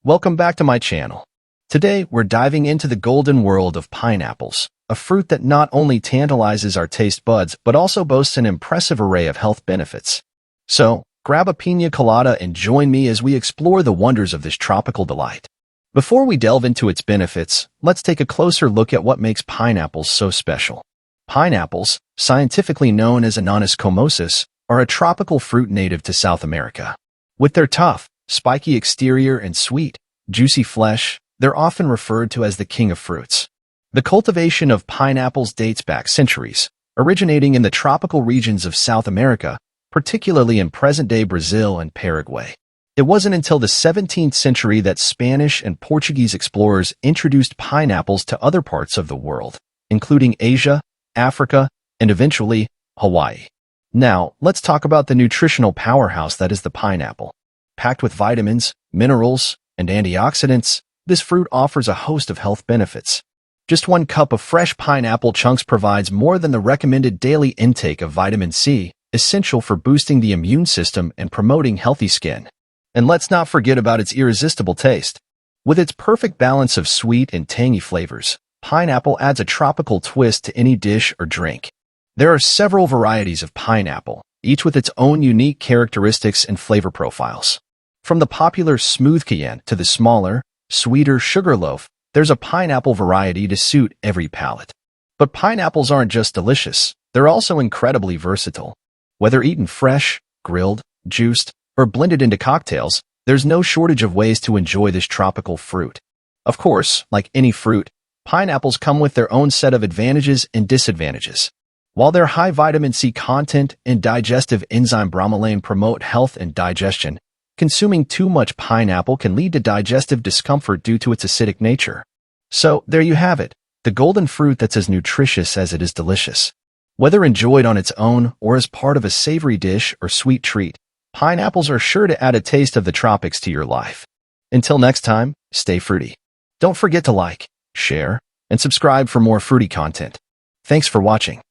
Welcome back to my channel. Today, we're diving into the golden world of pineapples, a fruit that not only tantalizes our taste buds, but also boasts an impressive array of health benefits. So, grab a piña colada and join me as we explore the wonders of this tropical delight. Before we delve into its benefits, let's take a closer look at what makes pineapples so special. Pineapples, scientifically known as Ananas commosis, are a tropical fruit native to South America. With their tough, spiky exterior and sweet, juicy flesh, they're often referred to as the king of fruits. The cultivation of pineapples dates back centuries, originating in the tropical regions of South America, particularly in present-day Brazil and Paraguay. It wasn't until the 17th century that Spanish and Portuguese explorers introduced pineapples to other parts of the world, including Asia, Africa, and eventually, Hawaii. Now, let's talk about the nutritional powerhouse that is the pineapple. Packed with vitamins, minerals, and antioxidants, this fruit offers a host of health benefits. Just 1 cup of fresh pineapple chunks provides more than the recommended daily intake of vitamin C, essential for boosting the immune system and promoting healthy skin. And let's not forget about its irresistible taste. With its perfect balance of sweet and tangy flavors, pineapple adds a tropical twist to any dish or drink. There are several varieties of pineapple, each with its own unique characteristics and flavor profiles. From the popular smooth cayenne to the smaller, sweeter sugarloaf, there's a pineapple variety to suit every palate. But pineapples aren't just delicious, they're also incredibly versatile. Whether eaten fresh, grilled, juiced, or blended into cocktails, there's no shortage of ways to enjoy this tropical fruit. Of course, like any fruit, pineapples come with their own set of advantages and disadvantages. While their high vitamin C content and digestive enzyme bromelain promote health and digestion, consuming too much pineapple can lead to digestive discomfort due to its acidic nature. So, there you have it, the golden fruit that's as nutritious as it is delicious. Whether enjoyed on its own or as part of a savory dish or sweet treat, pineapples are sure to add a taste of the tropics to your life. Until next time, stay fruity. Don't forget to like, share, and subscribe for more fruity content. Thanks for watching.